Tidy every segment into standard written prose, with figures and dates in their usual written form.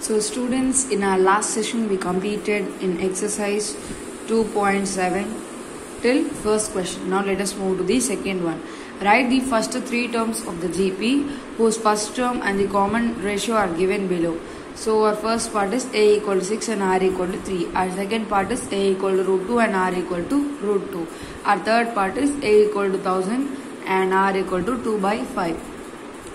So students, in our last session we completed in exercise 2.7 till first question. Now let us move to the second one. Write the first three terms of the GP whose first term and the common ratio are given below. So our first part is A equal to 6 and R equal to 3. Our second part is A equal to root 2 and R equal to root 2. Our third part is A equal to 1000 and R equal to 2 by 5.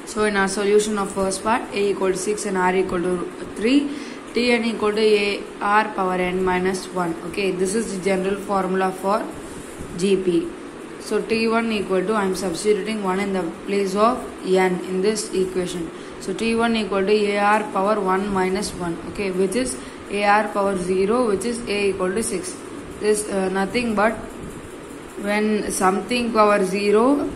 So in our solution of first part, A equal to 6 and R equal to 3, Tn equal to A R power n minus 1. Okay, this is the general formula for GP. So T1 equal to, I am substituting 1 in the place of n in this equation. So T1 equal to AR power 1 minus 1. Okay, which is AR power 0, which is A equal to 6. This nothing but when something power 0,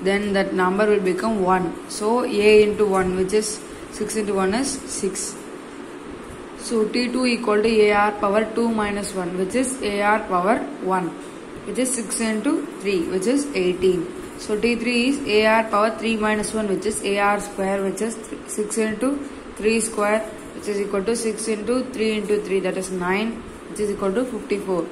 then that number will become 1. So A into 1, which is 6 into 1 is 6. So T2 equal to AR power 2 minus 1, which is AR power 1, which is 6 into 3, which is 18. So T3 is AR power 3 minus 1, which is AR square, which is 6 into 3 square, which is equal to 6 into 3 into 3, that is 9, which is equal to 54.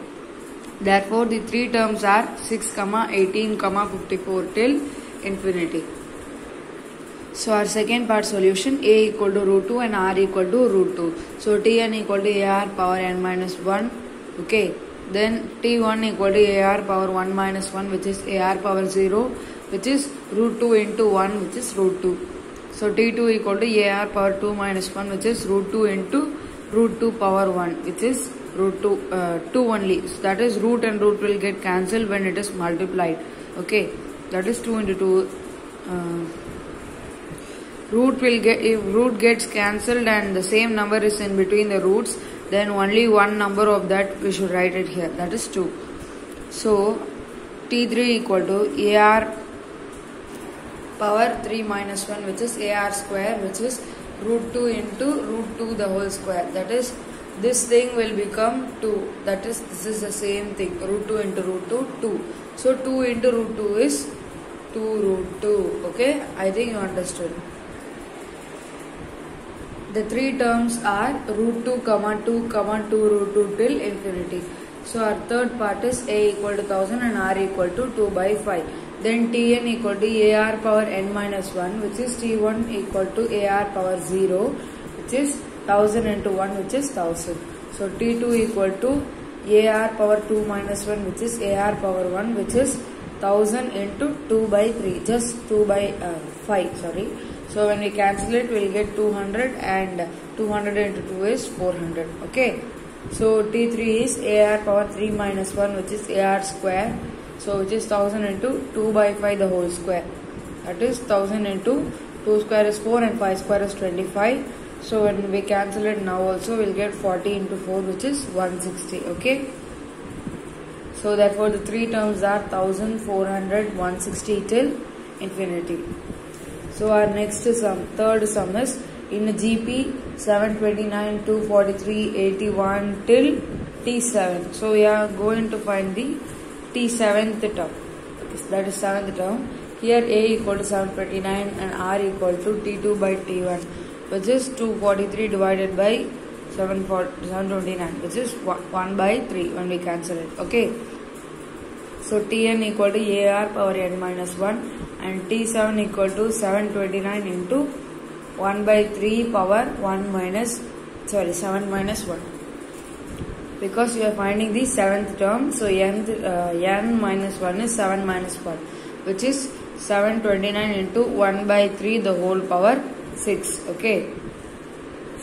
Therefore, the three terms are 6, 18, 54 till infinity. So our second part solution, A equal to root 2 and R equal to root 2. So Tn equal to AR power n minus 1. Okay. Then T1 equal to AR power 1 minus 1, which is AR power 0, which is root 2 into 1, which is root 2. So T2 equal to AR power 2 minus 1, which is root 2 into root 2 power 1, which is root 2 only. So that is root and root will get cancelled when it is multiplied. Okay, that is 2 into 2. Root will get, if root gets cancelled and the same number is in between the roots, then only one number of that we should write it here, that is 2. So T3 equal to AR power 3 minus 1, which is AR square, which is root 2 into root 2 the whole square, that is this thing will become 2, that is this is the same thing, root 2 into root 2, 2. So 2 into root 2 is 2 root 2. Okay, I think you understood. The three terms are root 2, 2, 2 root 2 till infinity. So our third part is A equal to 1000 and R equal to 2 by 5. Then Tn equal to AR power n minus 1, which is T1 equal to AR power 0, which is 1000 into 1, which is 1000. So T2 equal to AR power 2 minus 1, which is AR power 1, which is 1000 into 2 by 3, just 2 by 5, sorry. So when we cancel it, we will get 200 and 200 into 2 is 400. Okay. So T3 is AR power 3 minus 1, which is AR square. So which is 1000 into 2 by 5 the whole square. That is 1000 into 2 square is 4 and 5 square is 25. So when we cancel it now also, we will get 40 into 4, which is 160. Okay. So therefore the three terms are 1000, 400, 160 till infinity. So our next sum, third sum is in GP 729, 243, 81 till T7. So we are going to find the T7th term. Okay, so that is 7th term. Here A equal to 729 and R equal to T2 by T1, which is 243 divided by 729, which is 1 by 3 when we cancel it. Okay. So Tn equal to AR power n minus 1 and T7 equal to 729 into 1 by 3 power 7 minus 1. Because we are finding the 7th term, so n minus 1 is 7 minus 1, which is 729 into 1 by 3 the whole power 6. Okay.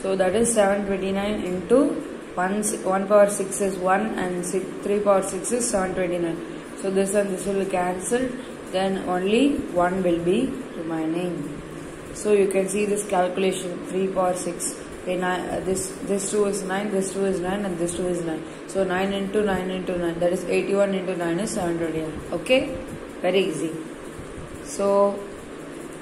So that is 729 into 1 power 6 is 1 and 3 power 6 is 729. So this and this will be cancelled, then only 1 will be remaining. So you can see this calculation, 3 power 6. Okay, this 2 is 9, this 2 is 9 and this 2 is 9. So 9 into 9 into 9, that is 81 into 9 is 729. Okay, very easy. So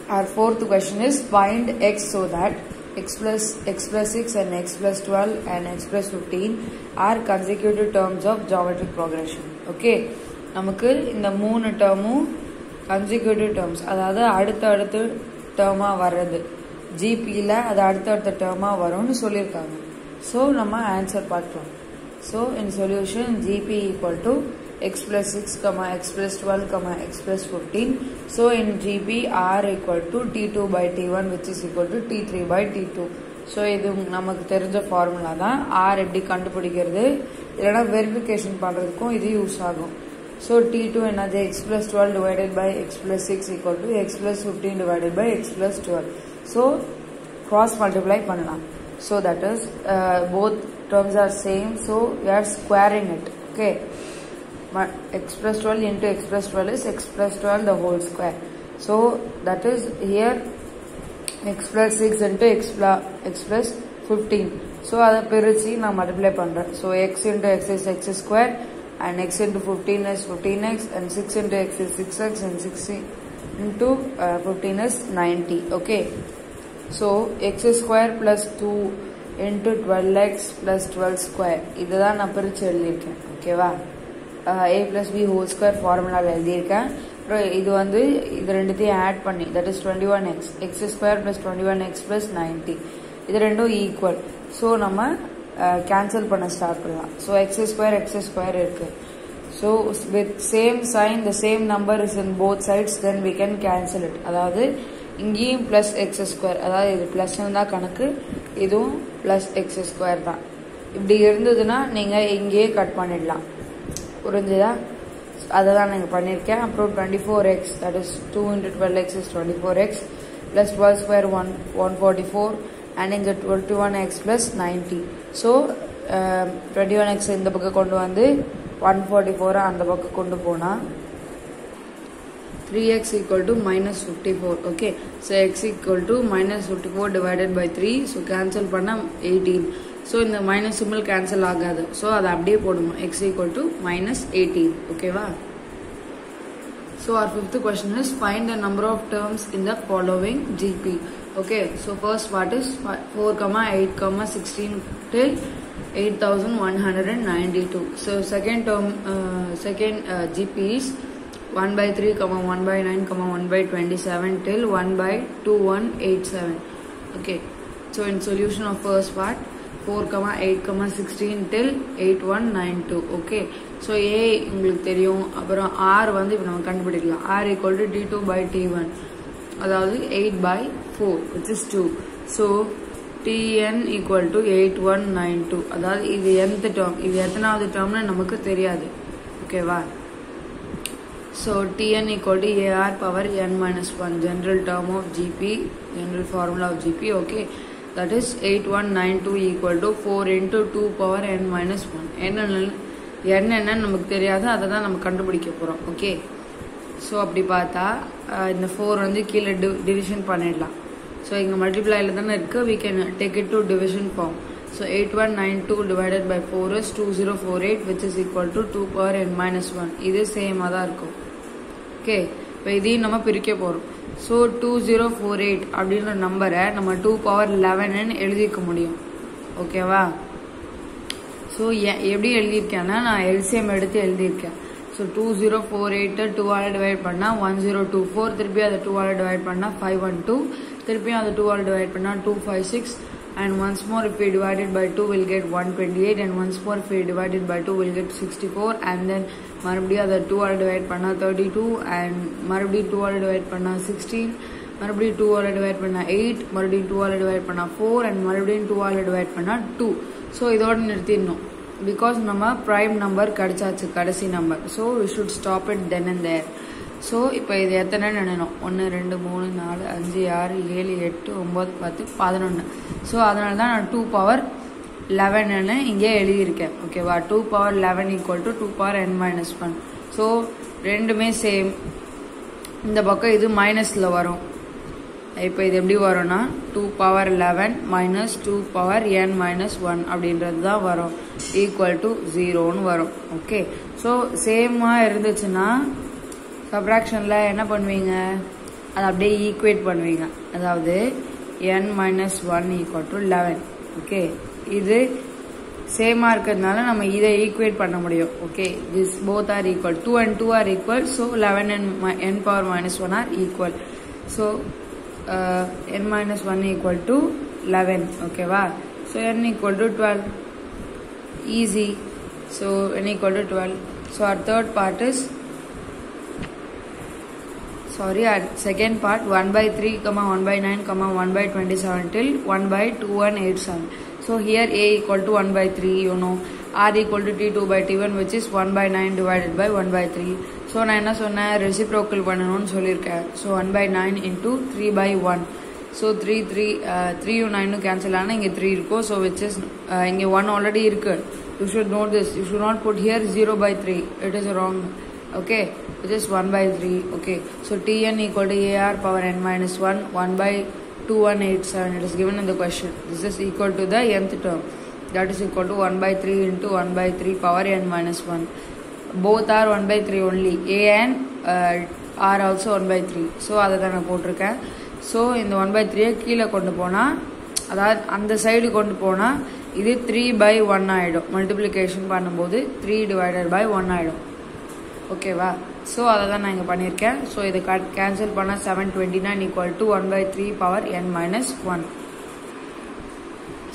our fourth question is find x so that x plus 6 and x plus 12 and x plus 15 are consecutive terms of geometric progression. Okay. நமக்கு இந்த மூணு டேர்மும் consecutive terms, அதாவது அடுத்த டேர்மா வர்றது. ஜிபியில் அது அடுத்தடுத்த டேர்மாக வரும்னு சொல்லியிருக்காங்க. ஸோ நம்ம ஆன்சர் பார்க்கலாம். So in solution GB equal to x plus 6, x plus 12, x plus 15. So in GB R equal to T2 by T1 which is equal to T3 by T2. So இது நமக்கு தெரிஞ்ச formula தான். R எப்படி கண்டுபிடிக்கிறது இல்லைனா verification பண்ணுறதுக்கும் இது use ஆகும். ஸோ T2 என்னது x plus 12 divided by x plus 6 equal to x plus 15 divided by x plus 12. So cross multiply பண்ணலாம். So that is both terms are same. So we are squaring it. Okay. X plus 12 into x plus 12 is x plus 12 the whole square. So that is here x plus 6 into x plus 15. So அதை பிரிச்சு நான் multiply பண்றேன். So x into x is x square and x into 15 is 15x and 6 into x is 6x and 60 into 15 is 90. Okay. So x square plus 2 into 12x plus 12 square. இதுதான் நான் பிரிச்சு எழுதியிருக்கேன். ஓகேவா? a plus b whole square ஃபார்முலாவில் எழுதியிருக்கேன். அப்புறம் இது வந்து இது ரெண்டுத்தையும் ஆட் பண்ணி that is 21x x square plus 21x plus 90 இது ரெண்டும் ஈக்குவல். ஸோ நம்ம கேன்சல் பண்ண ஸ்டார்ட் பண்ணலாம். ஸோ x square இருக்கு. So with same sign the same number is in both sides then we can cancel it. அதாவது இங்கேயும் plus X square, அதாவது இது பிளஸ் தான் கணக்கு, இதுவும் பிளஸ் எக்ஸ் ஸ்கொயர் தான். இப்படி இருந்ததுன்னா நீங்கள் இங்கேயே கட் பண்ணிடலாம். புரிஞ்சுதா? அதை தான் நீங்கள் பண்ணியிருக்கேன். அப்புறம் 24x that is 2 into 12x is 24x plus 12 square 144 and இங்கே 21x plus 90. ஸோ 21x இந்த பக்கம் கொண்டு வந்து 144 அந்த பக்கம் கொண்டு போனால் 3x equal to minus 54. Okay, so x equal to minus 54 divided by 3. So cancel பண்ணா 18. So இந்த minus symbol cancel ஆகாது. So அதை அப்படியே போடுமா x equal to minus 18. Okay வா? So our fifth question is find the number of terms in the following GP. Okay, so first part is 4, 8, 16 till 8192. So second term, GP is 1 by 3, 1 by 9, 1 by 27 till 1 by 2187. Okay, so in solution of first part 4, 8, 16 till 8192. Okay, so A உங்களுக்கு தெரியும். அப்புறம் R வந்து இப்போ நம்ம கண்டுபிடிக்கலாம். R equal to T2 by T1, அதாவது 8 by 4 which is 2. So Tn equal to 8192. அதாவது இது nth term, இது எத்தனாவது termனு நமக்கு தெரியாது. ஓகேவா? So Tn equal to AR power n minus 1, general term of GP, general formula of GP. Okay, that is 8192 equal to 4 into 2 power n minus 1. என்னன்னு நமக்கு தெரியாது, அதை தான் நம்ம கண்டுபிடிக்க போகிறோம். ஓகே, ஸோ அப்படி பார்த்தா இந்த 4 வந்து கீழே டிவிஷன் பண்ணிடலாம். ஸோ இங்கே மல்டிப்ளைல தானே இருக்குது, we can take it to division form. So 8192 divided by 4 is 2048 which is equal to 2 power n minus 1. இது சேமாக தான் இருக்கும். ஓகே, இப்போ இதையும் நம்ம பிரிக்க போகிறோம். ஸோ 2048 அப்படின்ற நம்பரை நம்ம 2 power 11ன்னு எழுதிக்க முடியும். ஓகேவா? ஸோ எப்படி எழுதியிருக்கேன்னா நான் எல்சிஎம் எடுத்து எழுதியிருக்கேன். ஸோ 2048 2ஆல் டிவைட் பண்ணால் 1024, திருப்பி அதை 2ஆல் டிவைட் பண்ணால் 512, திருப்பியும் அதை 2ஆல் டிவைட் பண்ணால் 256, and once more if we divided by 2 we'll get 128, and once more if we divided by 2 we'll get 64, and then மறுபடியும் அதை 2ஆல் டிவைட் பண்ணால் 32, and மறுபடியும் 2ஆல் டிவைட் பண்ணால் 16, மறுபடியும் 2ஆல் டிவைட் பண்ணால் 8, மறுபடியும் 2ஆல் டிவைட் பண்ணால் 4, and மறுபடியும் 2ஆல் டிவைட் பண்ணால் 2. ஸோ இதோட நிறுத்திடணும், பிகாஸ் நம்ம ப்ரைம் நம்பர் கிடைச்சாச்சு, கடைசி number. So we should stop it then and there. So இப்போ இது எத்தனை நினைக்கணும்? 1 2 3 4 5 6 7 8 9 10 11. ஸோ அதனால தான் நான் 2 power 11ன்னு இங்கே எழுதியிருக்கேன். ஓகேவா? 2 power 11 equal to 2 power n minus 1. So ரெண்டுமே சேம். இந்த பக்கம் இது மைனஸில் வரும். இப்போ இது எப்படி வரும்னா 2 power 11 minus 2 power n minus 1 அப்படின்றது தான் வரும், ஈக்குவல் டு 0ன்னு வரும். ஓகே, ஸோ சேமாக இருந்துச்சுன்னா சப்ராக்ஷனில் என்ன பண்ணுவீங்க? அதை அப்படியே ஈக்குவேட் பண்ணுவீங்க. அதாவது n minus 1 equal to 11. Okay, இது சேமாக இருக்கிறதுனால நம்ம இதை ஈக்குவேட் பண்ண முடியும். Okay, this both are equal, 2 and 2 are equal, so 11 and n power minus 1 are equal. So n minus 1 equal to 11. Okay, wow. So n equal to 12. Easy. So n equal to 12. So our third part is, our second part, 1 by 3, 1 by 9, 1 by 27 till 1 by 2187. So here a equal to 1 by 3, you know, r equal to t2 by t1, which is 1 by 9 divided by 1 by 3. So நான் என்ன சொன்னேன், reciprocal பண்ணணும்னு சொல்லியிருக்கேன். So 1 by 9 into 3 by 1. So 3 9 cancel ஆனா இங்க 3 இருக்கும். So which is இங்க 1 already இருக்கு. You should know this. You should not put here 0 by 3. It is wrong. Okay, which is 1 by 3. Okay, so Tn equal to ar power n minus 1, 1 by 2187. It is given in the question. This is equal to the nth term. That is equal to 1 by 3 into 1 by 3 power n minus 1. Both are 1 by 3 only. A and are also 1 by 3. So அதை தான் நான் போட்டிருக்கேன். So இந்த 1 by 3 கீழே கொண்டு போனால், அதாவது அந்த சைடு கொண்டு போனால் இது 3 by 1 ஆகிடும். மல்டிப்ளிகேஷன் பண்ணும்போது 3 divided by 1 ஆகிடும். ஓகேவா? ஸோ அதை தான் நான் இங்கே பண்ணியிருக்கேன். ஸோ இதை கேன்சல் பண்ணால் 729 equal to 1 by 3 power n minus 1.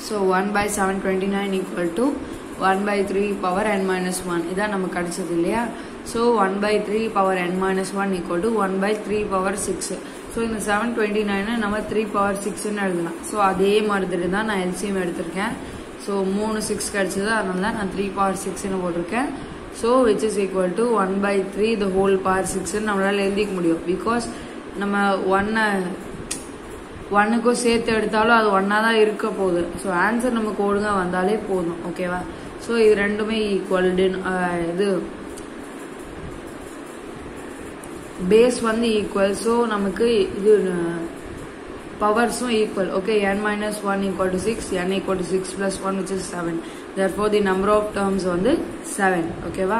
So 1 by 729 equal to 1 by 3 power n minus 1. இதான் நமக்கு கிடைச்சது இல்லையா? So 1 by 3 power n minus 1 equal to 1 by 3 power 6. So இந்த 729 நம்ம 3 power 6ன்னு எழுதலாம். ஸோ அதே மாதிரி தான் நான் எல்சிஎம் எடுத்திருக்கேன். ஸோ 3 6 கிடைச்சது, அதனால தான் நான் 3 power 6ன்னு போட்டிருக்கேன். So which is equal to 1 by 3 the whole power 6ன்னு நம்மளால எழுதிக்க முடியும். பிகாஸ் நம்ம 1க்கும் சேர்த்து எடுத்தாலும் அது 1ஆ தான் இருக்க போகுது. ஸோ ஆன்சர் நமக்கு ஒழுங்காக வந்தாலே போதும். ஓகேவா? ஸோ இது ரெண்டுமே ஈக்குவல். இது பேஸ் வந்து ஈக்குவல். ஸோ நமக்கு இது பவர்ஸும் equal. Okay, n minus 1 equal to 6, n equal to 6 plus 1 which is 7. Therefore the number of terms வந்து 7. ஓகேவா?